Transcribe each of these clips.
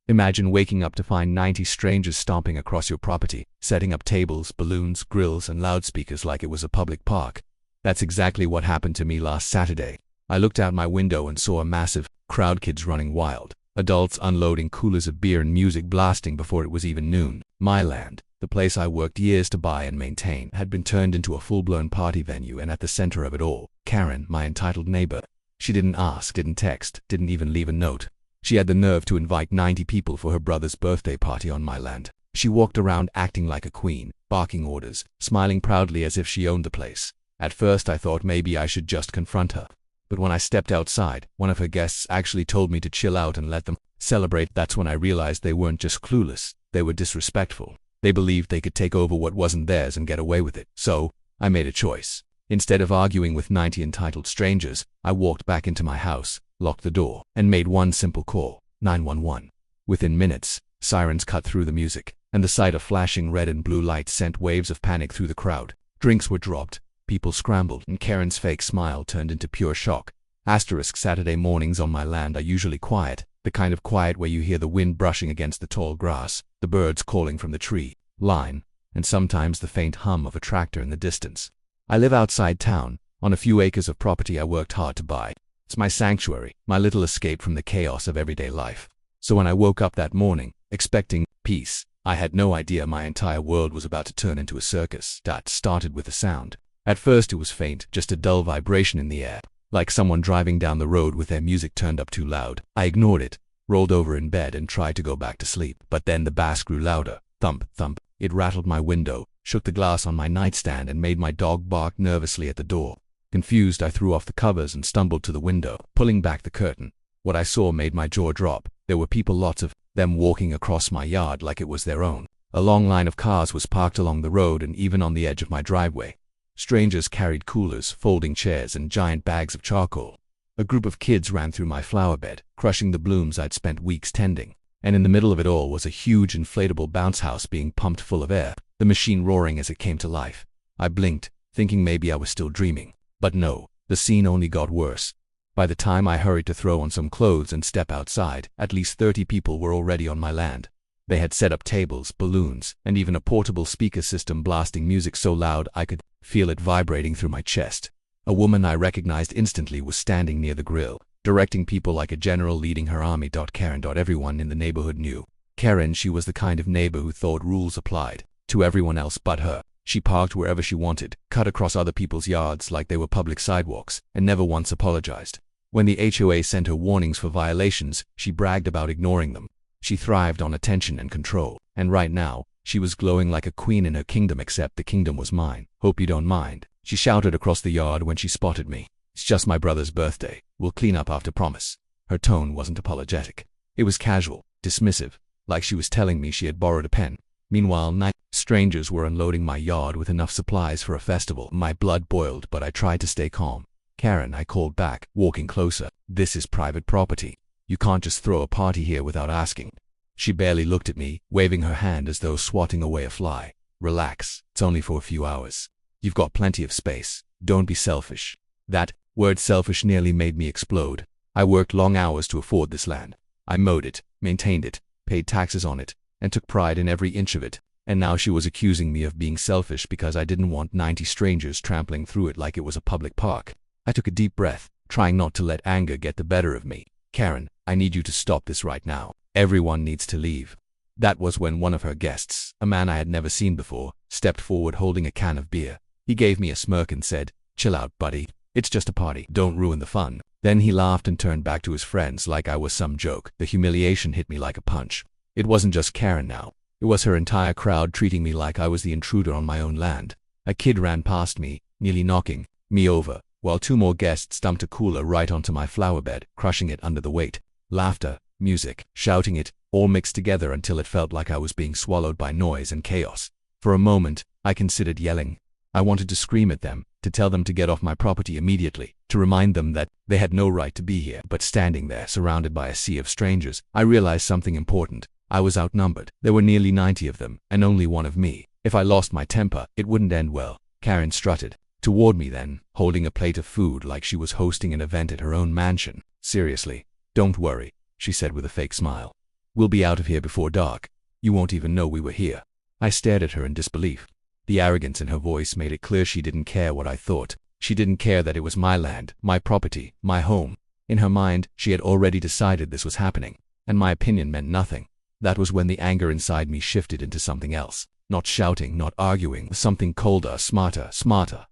Imagine waking up to find 90 strangers stomping across your property, setting up tables, balloons, grills, and loudspeakers like it was a public park. That's exactly what happened to me last Saturday. I looked out my window and saw a massive crowd, kids running wild, adults unloading coolers of beer and music blasting before it was even noon. My land, the place I worked years to buy and maintain, had been turned into a full-blown party venue, and at the center of it all, Karen, my entitled neighbor. She didn't ask, didn't text, didn't even leave a note. She had the nerve to invite 90 people for her brother's birthday party on my land. She walked around acting like a queen, barking orders, smiling proudly as if she owned the place. At first I thought maybe I should just confront her. But when I stepped outside, one of her guests actually told me to chill out and let them celebrate. That's when I realized they weren't just clueless, they were disrespectful. They believed they could take over what wasn't theirs and get away with it. So, I made a choice. Instead of arguing with 90 entitled strangers, I walked back into my house, locked the door, and made one simple call: 911. Within minutes, sirens cut through the music, and the sight of flashing red and blue lights sent waves of panic through the crowd. Drinks were dropped, people scrambled, and Karen's fake smile turned into pure shock. Saturday mornings on my land are usually quiet, the kind of quiet where you hear the wind brushing against the tall grass, the birds calling from the tree line, and sometimes the faint hum of a tractor in the distance. I live outside town, on a few acres of property I worked hard to buy. It's my sanctuary, my little escape from the chaos of everyday life. So when I woke up that morning, expecting peace, I had no idea my entire world was about to turn into a circus. That started with a sound. At first it was faint, just a dull vibration in the air, like someone driving down the road with their music turned up too loud. I ignored it, rolled over in bed and tried to go back to sleep. But then the bass grew louder. Thump, thump. It rattled my window, shook the glass on my nightstand, and made my dog bark nervously at the door. Confused, I threw off the covers and stumbled to the window, pulling back the curtain. What I saw made my jaw drop. There were people, lots of them, walking across my yard like it was their own. A long line of cars was parked along the road and even on the edge of my driveway. Strangers carried coolers, folding chairs, and giant bags of charcoal. A group of kids ran through my flower bed, crushing the blooms I'd spent weeks tending. And in the middle of it all was a huge inflatable bounce house being pumped full of air, the machine roaring as it came to life. I blinked, thinking maybe I was still dreaming. But no, the scene only got worse. By the time I hurried to throw on some clothes and step outside, at least 30 people were already on my land. They had set up tables, balloons, and even a portable speaker system blasting music so loud I could feel it vibrating through my chest. A woman I recognized instantly was standing near the grill, directing people like a general leading her army. Karen. Everyone in the neighborhood knew Karen. She was the kind of neighbor who thought rules applied to everyone else but her. She parked wherever she wanted, cut across other people's yards like they were public sidewalks, and never once apologized. When the HOA sent her warnings for violations, she bragged about ignoring them. She thrived on attention and control, and right now, she was glowing like a queen in her kingdom, except the kingdom was mine. Hope you don't mind, she shouted across the yard when she spotted me. It's just my brother's birthday. We'll clean up after, promise. Her tone wasn't apologetic. It was casual, dismissive, like she was telling me she had borrowed a pen. Meanwhile, 9 strangers were unloading my yard with enough supplies for a festival. My blood boiled, but I tried to stay calm. Karen, I called back, walking closer. This is private property. You can't just throw a party here without asking. She barely looked at me, waving her hand as though swatting away a fly. Relax, it's only for a few hours. You've got plenty of space. Don't be selfish. That word selfish nearly made me explode. I worked long hours to afford this land. I mowed it, maintained it, paid taxes on it, and took pride in every inch of it. And now she was accusing me of being selfish because I didn't want 90 strangers trampling through it like it was a public park. I took a deep breath, trying not to let anger get the better of me. Karen, I need you to stop this right now. Everyone needs to leave. That was when one of her guests, a man I had never seen before, stepped forward holding a can of beer. He gave me a smirk and said, "Chill out, buddy. It's just a party. Don't ruin the fun." Then he laughed and turned back to his friends like I was some joke. The humiliation hit me like a punch. It wasn't just Karen now. It was her entire crowd treating me like I was the intruder on my own land. A kid ran past me, nearly knocking me over, while 2 more guests dumped a cooler right onto my flower bed, crushing it under the weight. Laughter, music, shouting, it all mixed together until it felt like I was being swallowed by noise and chaos. For a moment, I considered yelling. I wanted to scream at them, to tell them to get off my property immediately, to remind them that they had no right to be here. But standing there, surrounded by a sea of strangers, I realized something important. I was outnumbered. There were nearly 90 of them, and only one of me. If I lost my temper, it wouldn't end well. Karen strutted toward me then, holding a plate of food like she was hosting an event at her own mansion. "Seriously, don't worry," she said with a fake smile. We'll be out of here before dark. You won't even know we were here." I stared at her in disbelief. The arrogance in her voice made it clear she didn't care what I thought. She didn't care that it was my land, my property, my home. In her mind, she had already decided this was happening, and my opinion meant nothing. That was when the anger inside me shifted into something else. Not shouting, not arguing, something colder, smarter.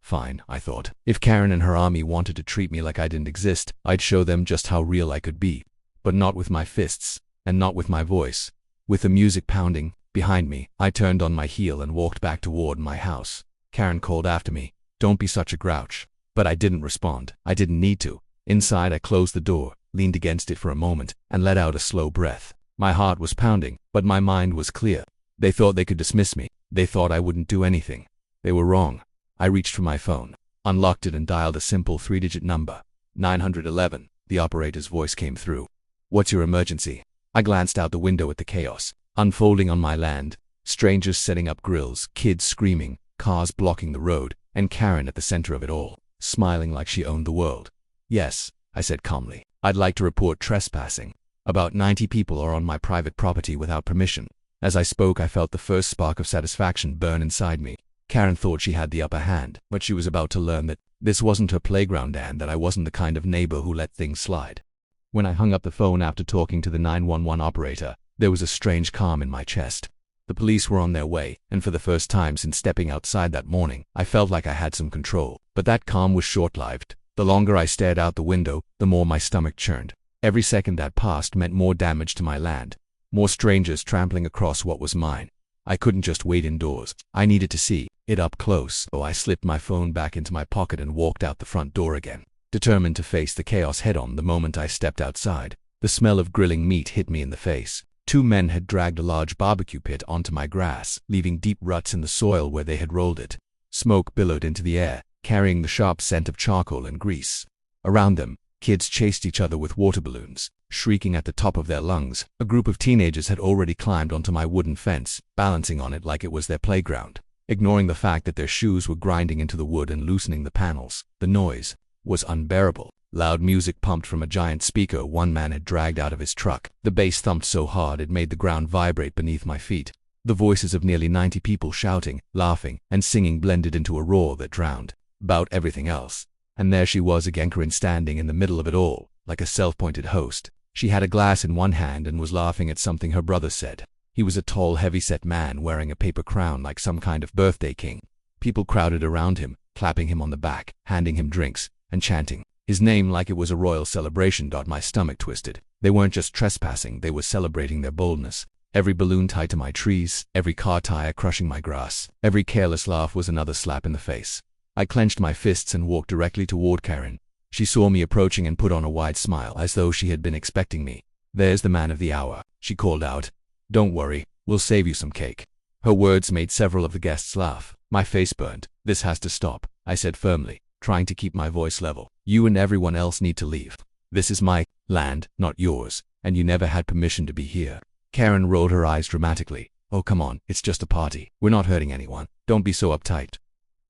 Fine, I thought. If Karen and her army wanted to treat me like I didn't exist, I'd show them just how real I could be. But not with my fists, and not with my voice. With the music pounding behind me, I turned on my heel and walked back toward my house. Karen called after me, "Don't be such a grouch." But I didn't respond. I didn't need to. Inside, I closed the door, leaned against it for a moment, and let out a slow breath. My heart was pounding, but my mind was clear. They thought they could dismiss me. They thought I wouldn't do anything. They were wrong. I reached for my phone, unlocked it and dialed a simple 3-digit number. 911. The operator's voice came through. "What's your emergency?" I glanced out the window at the chaos unfolding on my land. Strangers setting up grills, kids screaming, cars blocking the road, and Karen at the center of it all, smiling like she owned the world. "Yes," I said calmly. "I'd like to report trespassing. About 90 people are on my private property without permission." As I spoke, I felt the first spark of satisfaction burn inside me. Karen thought she had the upper hand, but she was about to learn that this wasn't her playground and that I wasn't the kind of neighbor who let things slide. When I hung up the phone after talking to the 911 operator, there was a strange calm in my chest. The police were on their way, and for the first time since stepping outside that morning, I felt like I had some control. But that calm was short-lived. The longer I stared out the window, the more my stomach churned. Every second that passed meant more damage to my land. More strangers trampling across what was mine. I couldn't just wait indoors. I needed to see it up close, so I slipped my phone back into my pocket and walked out the front door again, determined to face the chaos head-on. The moment I stepped outside, the smell of grilling meat hit me in the face. 2 men had dragged a large barbecue pit onto my grass, leaving deep ruts in the soil where they had rolled it. Smoke billowed into the air, carrying the sharp scent of charcoal and grease. Around them, kids chased each other with water balloons, shrieking at the top of their lungs. A group of teenagers had already climbed onto my wooden fence, balancing on it like it was their playground, ignoring the fact that their shoes were grinding into the wood and loosening the panels. The noise was unbearable. Loud music pumped from a giant speaker one man had dragged out of his truck. The bass thumped so hard it made the ground vibrate beneath my feet. The voices of nearly 90 people shouting, laughing, and singing blended into a roar that drowned about everything else. And there she was again, Karen, standing in the middle of it all, like a self-appointed host. She had a glass in one hand and was laughing at something her brother said. He was a tall, heavy-set man wearing a paper crown like some kind of birthday king. People crowded around him, clapping him on the back, handing him drinks, and chanting his name like it was a royal celebration. My stomach twisted. They weren't just trespassing, they were celebrating their boldness. Every balloon tied to my trees, every car tire crushing my grass, every careless laugh was another slap in the face. I clenched my fists and walked directly toward Karen. She saw me approaching and put on a wide smile as though she had been expecting me. "There's the man of the hour," she called out. "Don't worry, we'll save you some cake." Her words made several of the guests laugh. My face burned. "This has to stop," I said firmly, trying to keep my voice level. "You and everyone else need to leave. This is my land, not yours, and you never had permission to be here." Karen rolled her eyes dramatically. "Oh, come on, it's just a party. We're not hurting anyone. Don't be so uptight."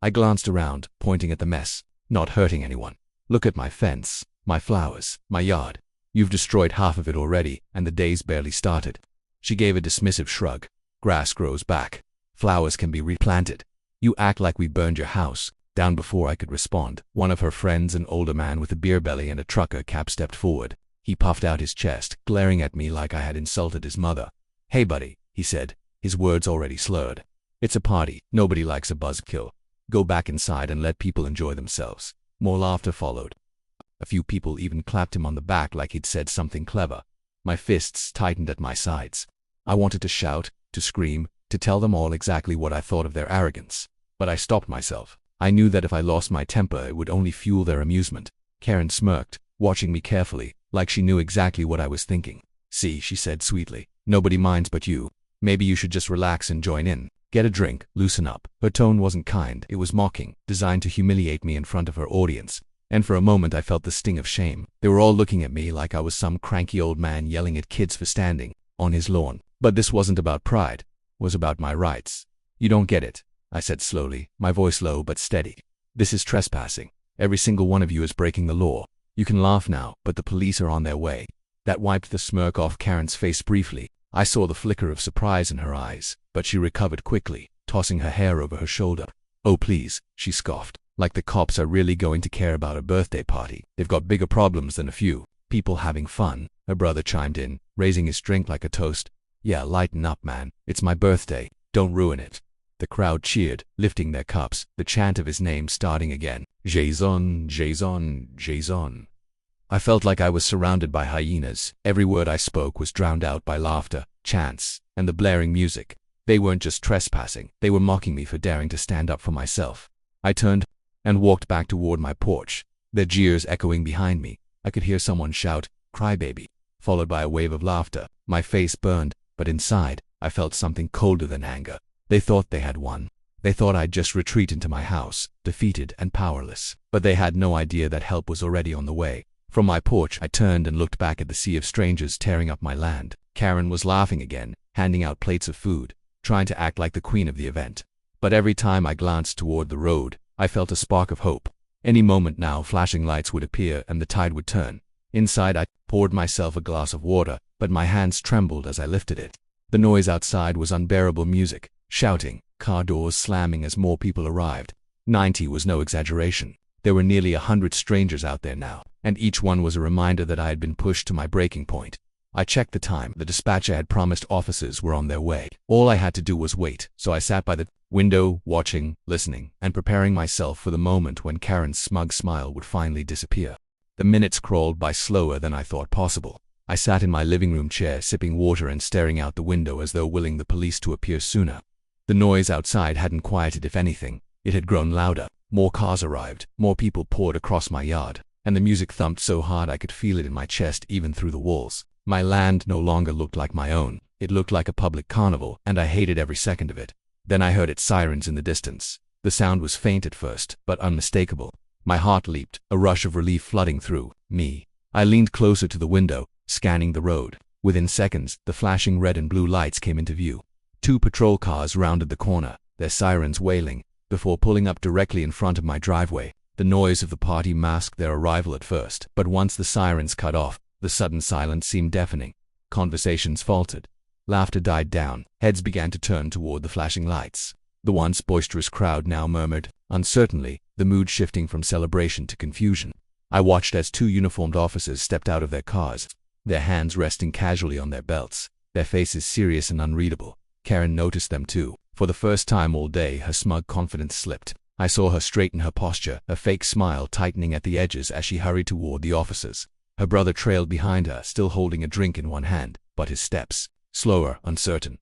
I glanced around, pointing at the mess. "Not hurting anyone. Look at my fence, my flowers, my yard. You've destroyed half of it already, and the day's barely started." She gave a dismissive shrug. "Grass grows back. Flowers can be replanted. You act like we burned your house down." Before I could respond, one of her friends, an older man with a beer belly and a trucker cap, stepped forward. He puffed out his chest, glaring at me like I had insulted his mother. "Hey buddy," he said, his words already slurred. "It's a party. Nobody likes a buzzkill. Go back inside and let people enjoy themselves." More laughter followed. A few people even clapped him on the back like he'd said something clever. My fists tightened at my sides. I wanted to shout, to scream, to tell them all exactly what I thought of their arrogance. But I stopped myself. I knew that if I lost my temper, it would only fuel their amusement. Karen smirked, watching me carefully, like she knew exactly what I was thinking. "See," she said sweetly, "nobody minds but you. Maybe you should just relax and join in. Get a drink, loosen up." Her tone wasn't kind, it was mocking, designed to humiliate me in front of her audience. And for a moment I felt the sting of shame. They were all looking at me like I was some cranky old man yelling at kids for standing on his lawn. But this wasn't about pride, it was about my rights. "You don't get it," I said slowly, my voice low but steady. "This is trespassing. Every single one of you is breaking the law. You can laugh now, but the police are on their way." That wiped the smirk off Karen's face briefly, I saw the flicker of surprise in her eyes, but she recovered quickly, tossing her hair over her shoulder. "Oh please," she scoffed. "Like the cops are really going to care about a birthday party. They've got bigger problems than a few people having fun." Her brother chimed in, raising his drink like a toast. "Yeah, lighten up, man. It's my birthday. Don't ruin it." The crowd cheered, lifting their cups, the chant of his name starting again. Jason, Jason, Jason. I felt like I was surrounded by hyenas. Every word I spoke was drowned out by laughter, chants, and the blaring music. They weren't just trespassing, they were mocking me for daring to stand up for myself. I turned and walked back toward my porch, their jeers echoing behind me. I could hear someone shout, "Crybaby," followed by a wave of laughter. My face burned, but inside, I felt something colder than anger. They thought they had won. They thought I'd just retreat into my house, defeated and powerless. But they had no idea that help was already on the way. From my porch, I turned and looked back at the sea of strangers tearing up my land. Karen was laughing again, handing out plates of food, trying to act like the queen of the event. But every time I glanced toward the road, I felt a spark of hope. Any moment now, flashing lights would appear and the tide would turn. Inside, I poured myself a glass of water, but my hands trembled as I lifted it. The noise outside was unbearable music, shouting, car doors slamming as more people arrived. 90 was no exaggeration. There were nearly 100 strangers out there now, and each one was a reminder that I had been pushed to my breaking point. I checked the time. The dispatcher had promised officers were on their way. All I had to do was wait, so I sat by the window, watching, listening, and preparing myself for the moment when Karen's smug smile would finally disappear. The minutes crawled by slower than I thought possible. I sat in my living room chair, sipping water and staring out the window as though willing the police to appear sooner. The noise outside hadn't quieted. If anything, it had grown louder. More cars arrived, more people poured across my yard, and the music thumped so hard I could feel it in my chest even through the walls. My land no longer looked like my own. It looked like a public carnival, and I hated every second of it. Then I heard its sirens in the distance. The sound was faint at first, but unmistakable. My heart leaped, a rush of relief flooding through me. I leaned closer to the window, scanning the road. Within seconds, the flashing red and blue lights came into view. 2 patrol cars rounded the corner, their sirens wailing, before pulling up directly in front of my driveway. The noise of the party masked their arrival at first, but once the sirens cut off, the sudden silence seemed deafening. Conversations faltered. Laughter died down. Heads began to turn toward the flashing lights. The once boisterous crowd now murmured, uncertainly, the mood shifting from celebration to confusion. I watched as 2 uniformed officers stepped out of their cars, their hands resting casually on their belts, their faces serious and unreadable. Karen noticed them too. For the first time all day, her smug confidence slipped. I saw her straighten her posture, a fake smile tightening at the edges as she hurried toward the officers. Her brother trailed behind her, still holding a drink in one hand, but his steps, slower, uncertain.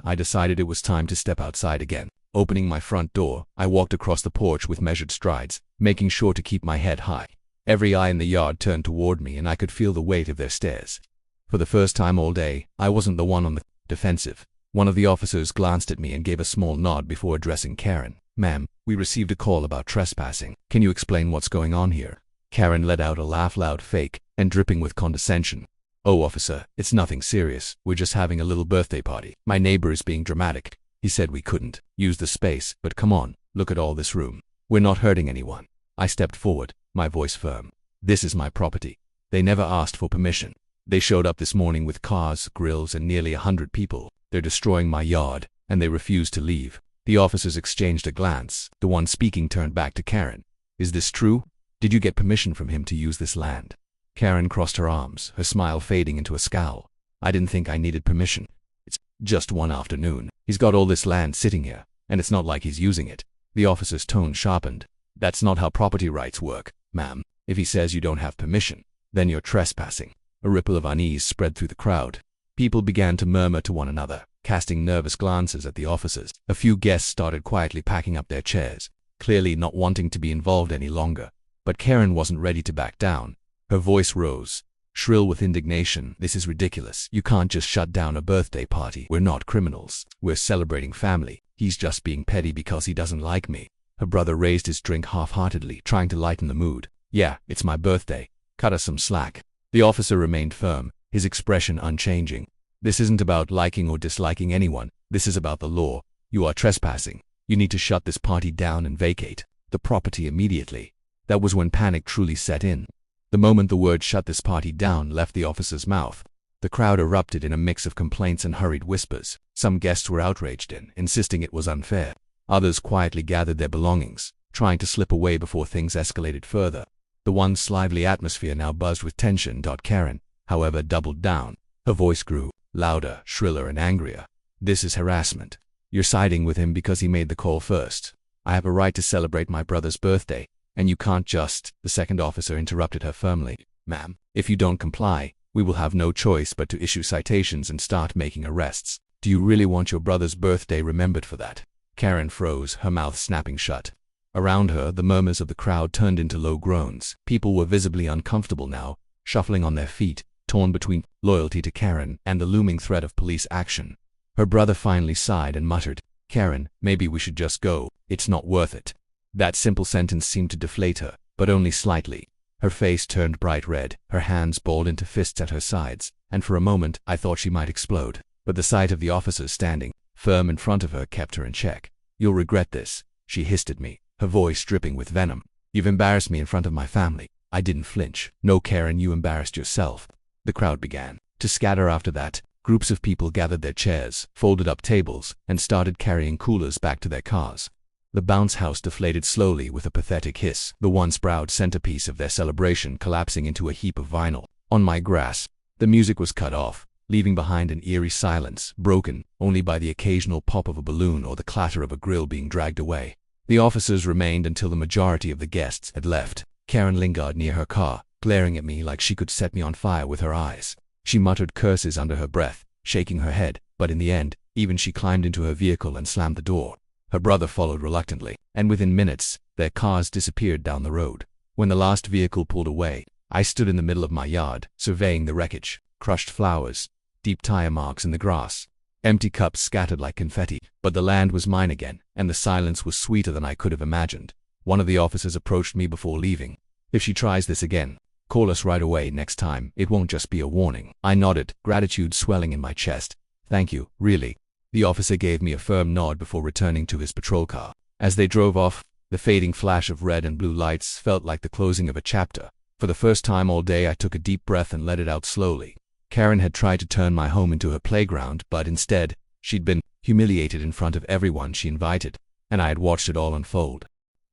I decided it was time to step outside again. Opening my front door, I walked across the porch with measured strides, making sure to keep my head high. Every eye in the yard turned toward me, and I could feel the weight of their stares. For the first time all day, I wasn't the one on the defensive. One of the officers glanced at me and gave a small nod before addressing Karen. "Ma'am, we received a call about trespassing. Can you explain what's going on here?" Karen let out a laugh, loud, fake, and dripping with condescension. "Oh, officer, it's nothing serious. We're just having a little birthday party. My neighbor is being dramatic. He said we couldn't use the space, but come on, look at all this room. We're not hurting anyone." I stepped forward, my voice firm. "This is my property. They never asked for permission. They showed up this morning with cars, grills, and nearly 100 people. They're destroying my yard, and they refuse to leave." The officers exchanged a glance. The one speaking turned back to Karen. "Is this true? Did you get permission from him to use this land?" Karen crossed her arms, her smile fading into a scowl. "I didn't think I needed permission. It's just one afternoon. He's got all this land sitting here, and it's not like he's using it." The officer's tone sharpened. "That's not how property rights work, ma'am. If he says you don't have permission, then you're trespassing." A ripple of unease spread through the crowd. People began to murmur to one another, casting nervous glances at the officers. A few guests started quietly packing up their chairs, clearly not wanting to be involved any longer. But Karen wasn't ready to back down. Her voice rose, shrill with indignation. "This is ridiculous. You can't just shut down a birthday party. We're not criminals. We're celebrating family. He's just being petty because he doesn't like me." Her brother raised his drink half-heartedly, trying to lighten the mood. "Yeah, it's my birthday. Cut us some slack." The officer remained firm, his expression unchanging. "This isn't about liking or disliking anyone. This is about the law. You are trespassing. You need to shut this party down and vacate the property immediately." That was when panic truly set in. The moment the word "shut this party down" left the officer's mouth, The crowd erupted in a mix of complaints and hurried whispers. Some guests were outraged insisting it was unfair. Others quietly gathered their belongings, trying to slip away before things escalated further. The once lively atmosphere now buzzed with tension. Karen, however, doubled down. Her voice grew louder, shriller, and angrier. "This is harassment. You're siding with him because he made the call first. I have a right to celebrate my brother's birthday, and you can't just—" The second officer interrupted her firmly. "Ma'am, if you don't comply, we will have no choice but to issue citations and start making arrests. Do you really want your brother's birthday remembered for that?" Karen froze, her mouth snapping shut. Around her, the murmurs of the crowd turned into low groans. People were visibly uncomfortable now, shuffling on their feet, torn between loyalty to Karen and the looming threat of police action. Her brother finally sighed and muttered, "Karen, maybe we should just go. It's not worth it." That simple sentence seemed to deflate her, but only slightly. Her face turned bright red, her hands balled into fists at her sides, and for a moment I thought she might explode. But the sight of the officers standing firm in front of her kept her in check. "You'll regret this," she hissed at me, her voice dripping with venom. "You've embarrassed me in front of my family." I didn't flinch. "No, Karen, you embarrassed yourself." The crowd began to scatter after that. Groups of people gathered their chairs, folded up tables, and started carrying coolers back to their cars. The bounce house deflated slowly with a pathetic hiss, the once proud centerpiece of their celebration collapsing into a heap of vinyl. On my grass, the music was cut off, leaving behind an eerie silence, broken only by the occasional pop of a balloon or the clatter of a grill being dragged away. The officers remained until the majority of the guests had left. Karen lingered near her car, glaring at me like she could set me on fire with her eyes. She muttered curses under her breath, shaking her head, but in the end, even she climbed into her vehicle and slammed the door. Her brother followed reluctantly, and within minutes, their cars disappeared down the road. When the last vehicle pulled away, I stood in the middle of my yard, surveying the wreckage, crushed flowers, deep tire marks in the grass, empty cups scattered like confetti. But the land was mine again, and the silence was sweeter than I could have imagined. One of the officers approached me before leaving. "If she tries this again, call us right away next time. It won't just be a warning." I nodded, gratitude swelling in my chest. "Thank you, really." The officer gave me a firm nod before returning to his patrol car. As they drove off, the fading flash of red and blue lights felt like the closing of a chapter. For the first time all day, I took a deep breath and let it out slowly. Karen had tried to turn my home into her playground, but instead, she'd been humiliated in front of everyone she invited, and I had watched it all unfold.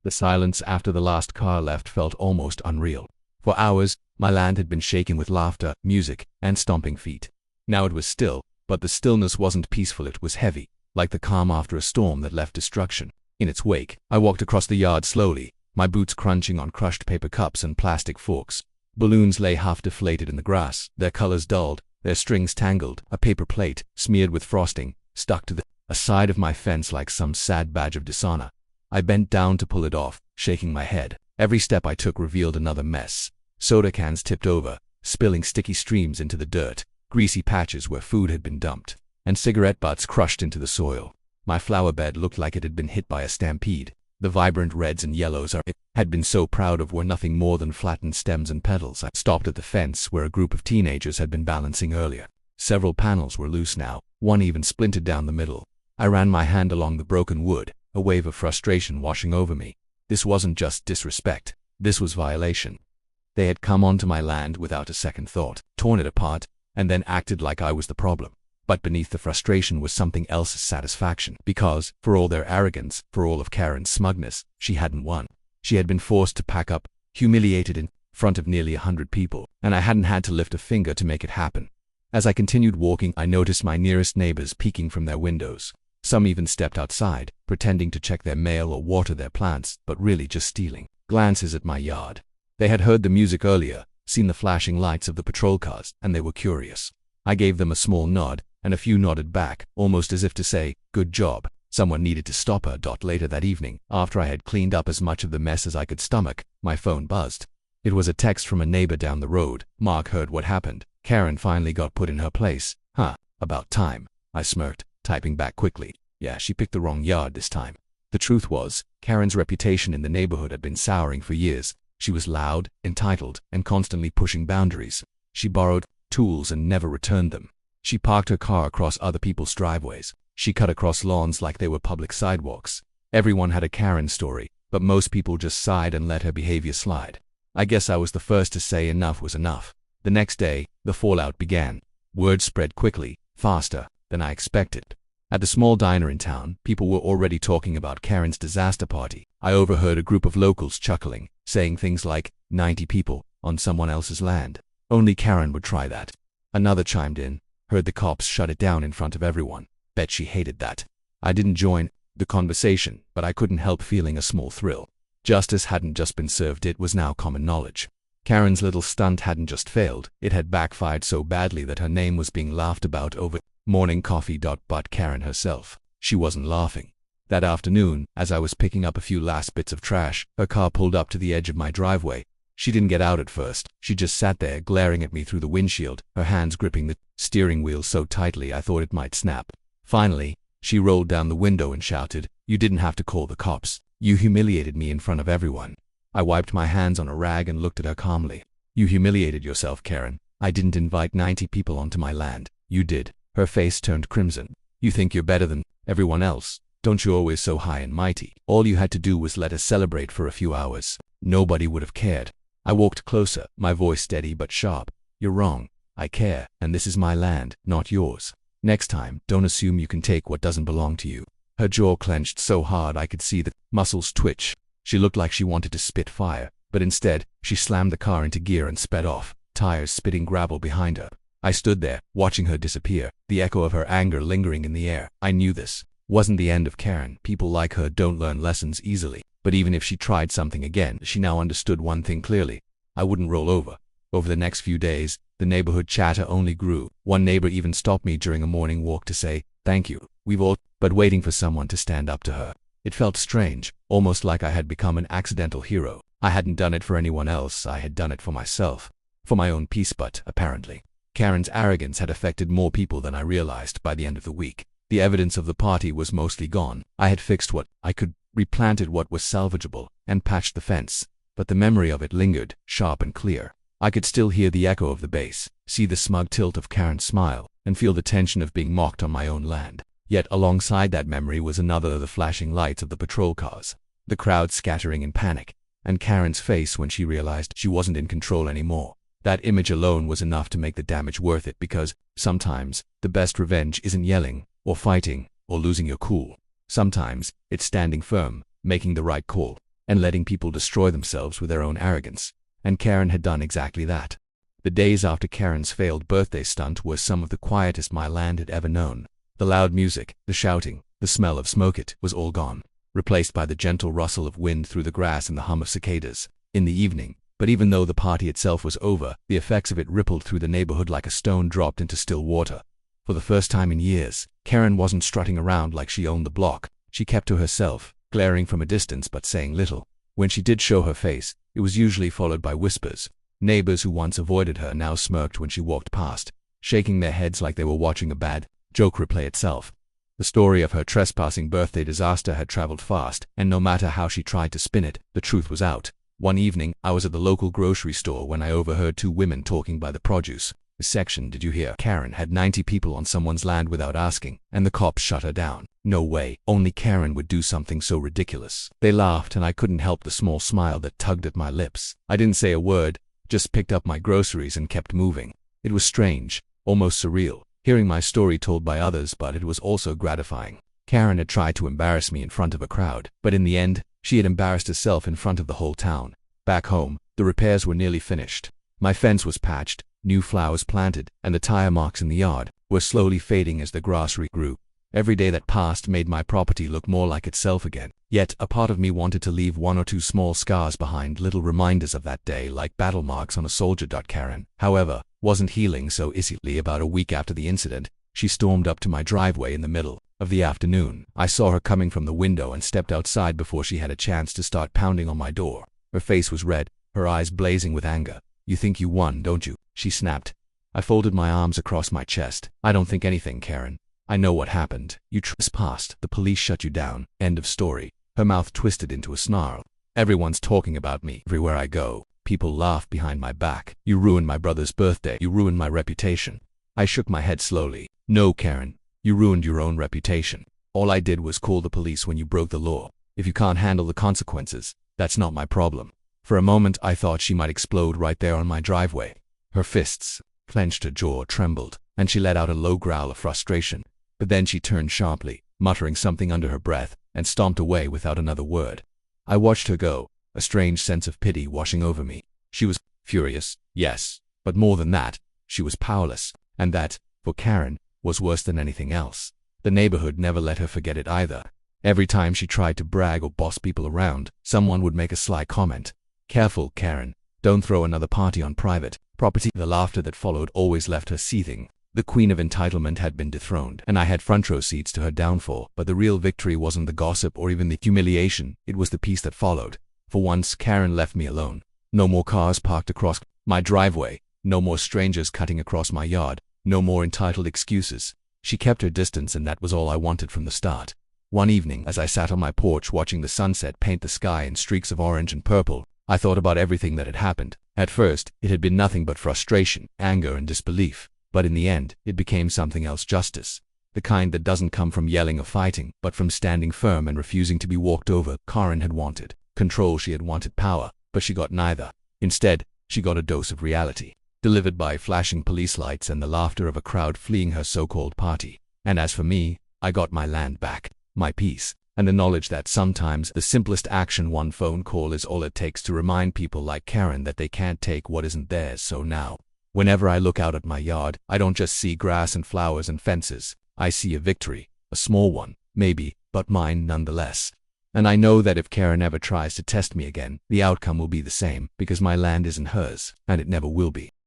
The silence after the last car left felt almost unreal. For hours, my land had been shaken with laughter, music, and stomping feet. Now it was still, but the stillness wasn't peaceful, it was heavy, like the calm after a storm that left destruction in its wake. I walked across the yard slowly, my boots crunching on crushed paper cups and plastic forks. Balloons lay half deflated in the grass, their colors dulled, their strings tangled. A paper plate, smeared with frosting, stuck to a side of my fence like some sad badge of dishonor. I bent down to pull it off, shaking my head. Every step I took revealed another mess. Soda cans tipped over, spilling sticky streams into the dirt, greasy patches where food had been dumped, and cigarette butts crushed into the soil. My flower bed looked like it had been hit by a stampede. The vibrant reds and yellows I had been so proud of were nothing more than flattened stems and petals. I stopped at the fence where a group of teenagers had been balancing earlier. Several panels were loose now, one even splintered down the middle. I ran my hand along the broken wood, a wave of frustration washing over me. This wasn't just disrespect, this was violation. They had come onto my land without a second thought, torn it apart, and then acted like I was the problem. But beneath the frustration was something else's satisfaction, because, for all their arrogance, for all of Karen's smugness, she hadn't won. She had been forced to pack up, humiliated in front of nearly 100 people, and I hadn't had to lift a finger to make it happen. As I continued walking, I noticed my nearest neighbors peeking from their windows. Some even stepped outside, pretending to check their mail or water their plants, but really just stealing glances at my yard. They had heard the music earlier, seen the flashing lights of the patrol cars, and they were curious. I gave them a small nod, and a few nodded back, almost as if to say, "Good job." Someone needed to stop her. Later that evening, after I had cleaned up as much of the mess as I could stomach, my phone buzzed. It was a text from a neighbor down the road. "Mark heard what happened. Karen finally got put in her place." "Huh, about time," I smirked, typing back quickly. Yeah, she picked the wrong yard this time. The truth was, Karen's reputation in the neighborhood had been souring for years. She was loud, entitled, and constantly pushing boundaries. She borrowed tools and never returned them. She parked her car across other people's driveways. She cut across lawns like they were public sidewalks. Everyone had a Karen story, but most people just sighed and let her behavior slide. I guess I was the first to say enough was enough. The next day, the fallout began. Word spread quickly, faster than I expected. At the small diner in town, people were already talking about Karen's disaster party. I overheard a group of locals chuckling, saying things like, 90 people on someone else's land. Only Karen would try that. Another chimed in, heard the cops shut it down in front of everyone. Bet she hated that. I didn't join the conversation, but I couldn't help feeling a small thrill. Justice hadn't just been served, it was now common knowledge. Karen's little stunt hadn't just failed, it had backfired so badly that her name was being laughed about over morning coffee. But Karen herself, she wasn't laughing. That afternoon, as I was picking up a few last bits of trash, her car pulled up to the edge of my driveway. She didn't get out at first, she just sat there glaring at me through the windshield, her hands gripping the steering wheel so tightly I thought it might snap. Finally, she rolled down the window and shouted, "You didn't have to call the cops. You humiliated me in front of everyone." I wiped my hands on a rag and looked at her calmly. "You humiliated yourself, Karen. I didn't invite 90 people onto my land. You did." Her face turned crimson. "You think you're better than everyone else? Don't you always so high and mighty? All you had to do was let us celebrate for a few hours. Nobody would have cared." I walked closer, my voice steady but sharp. "You're wrong. I care, and this is my land, not yours. Next time, don't assume you can take what doesn't belong to you." Her jaw clenched so hard I could see the muscles twitch. She looked like she wanted to spit fire, but instead, she slammed the car into gear and sped off, tires spitting gravel behind her. I stood there, watching her disappear, the echo of her anger lingering in the air. I knew this wasn't the end of Karen. People like her don't learn lessons easily. But even if she tried something again, she now understood one thing clearly. I wouldn't roll over. Over the next few days, the neighborhood chatter only grew. One neighbor even stopped me during a morning walk to say, "Thank you, we've all," but waiting for someone to stand up to her. It felt strange, almost like I had become an accidental hero. I hadn't done it for anyone else, I had done it for myself. For my own peace, but apparently, Karen's arrogance had affected more people than I realized by the end of the week. The evidence of the party was mostly gone. I had fixed what I could, replanted what was salvageable, and patched the fence. But the memory of it lingered, sharp and clear. I could still hear the echo of the bass, see the smug tilt of Karen's smile, and feel the tension of being mocked on my own land. Yet alongside that memory was another of the flashing lights of the patrol cars, the crowd scattering in panic, and Karen's face when she realized she wasn't in control anymore. That image alone was enough to make the damage worth it, because sometimes the best revenge isn't yelling, or fighting, or losing your cool. Sometimes it's standing firm, making the right call, and letting people destroy themselves with their own arrogance. And Karen had done exactly that. The days after Karen's failed birthday stunt were some of the quietest my land had ever known. The loud music, the shouting, the smell of smoke, it was all gone, replaced by the gentle rustle of wind through the grass and the hum of cicadas. In the evening, but even though the party itself was over, the effects of it rippled through the neighborhood like a stone dropped into still water. For the first time in years, Karen wasn't strutting around like she owned the block. She kept to herself, glaring from a distance but saying little. When she did show her face, it was usually followed by whispers. Neighbors who once avoided her now smirked when she walked past, shaking their heads like they were watching a bad joke replay itself. The story of her trespassing birthday disaster had traveled fast, and no matter how she tried to spin it, the truth was out. One evening, I was at the local grocery store when I overheard two women talking by the produce section. "Did you hear? Karen had 90 people on someone's land without asking, and the cops shut her down." No way, only Karen would do something so ridiculous. They laughed and I couldn't help the small smile that tugged at my lips. I didn't say a word, just picked up my groceries and kept moving. It was strange, almost surreal, hearing my story told by others, but it was also gratifying. Karen had tried to embarrass me in front of a crowd, but in the end, she had embarrassed herself in front of the whole town. Back home, the repairs were nearly finished. My fence was patched, new flowers planted, and the tire marks in the yard were slowly fading as the grass regrew. Every day that passed made my property look more like itself again. Yet, a part of me wanted to leave one or two small scars behind, little reminders of that day, like battle marks on a soldier. Karen, however, wasn't healing so easily. About a week after the incident, she stormed up to my driveway in the middle of the afternoon. I saw her coming from the window and stepped outside before she had a chance to start pounding on my door. Her face was red, her eyes blazing with anger. "You think you won, don't you?" she snapped. I folded my arms across my chest. "I don't think anything, Karen. I know what happened. You trespassed. The police shut you down. End of story." Her mouth twisted into a snarl. "Everyone's talking about me. Everywhere I go, people laugh behind my back. You ruined my brother's birthday. You ruined my reputation." I shook my head slowly. "No, Karen. You ruined your own reputation. All I did was call the police when you broke the law. If you can't handle the consequences, that's not my problem." For a moment I thought she might explode right there on my driveway. Her fists clenched, her jaw trembled, and she let out a low growl of frustration. But then she turned sharply, muttering something under her breath, and stomped away without another word. I watched her go, a strange sense of pity washing over me. She was furious, yes, but more than that, she was powerless, and that, for Karen, was worse than anything else. The neighborhood never let her forget it either. Every time she tried to brag or boss people around, someone would make a sly comment. "Careful, Karen. Don't throw another party on private property." The laughter that followed always left her seething. The queen of entitlement had been dethroned, and I had front row seats to her downfall. But the real victory wasn't the gossip or even the humiliation, it was the peace that followed. For once, Karen left me alone. No more cars parked across my driveway, no more strangers cutting across my yard, no more entitled excuses. She kept her distance, and that was all I wanted from the start. One evening, as I sat on my porch watching the sunset paint the sky in streaks of orange and purple, I thought about everything that had happened. At first, it had been nothing but frustration, anger, and disbelief. But in the end, it became something else: justice. The kind that doesn't come from yelling or fighting, but from standing firm and refusing to be walked over. Karen had wanted control, she had wanted power, but she got neither. Instead, she got a dose of reality, delivered by flashing police lights and the laughter of a crowd fleeing her so-called party. And as for me, I got my land back, my peace, and the knowledge that sometimes the simplest action, one phone call, is all it takes to remind people like Karen that they can't take what isn't theirs. So now, whenever I look out at my yard, I don't just see grass and flowers and fences. I see a victory, a small one, maybe, but mine nonetheless. And I know that if Karen ever tries to test me again, the outcome will be the same, because my land isn't hers, and it never will be.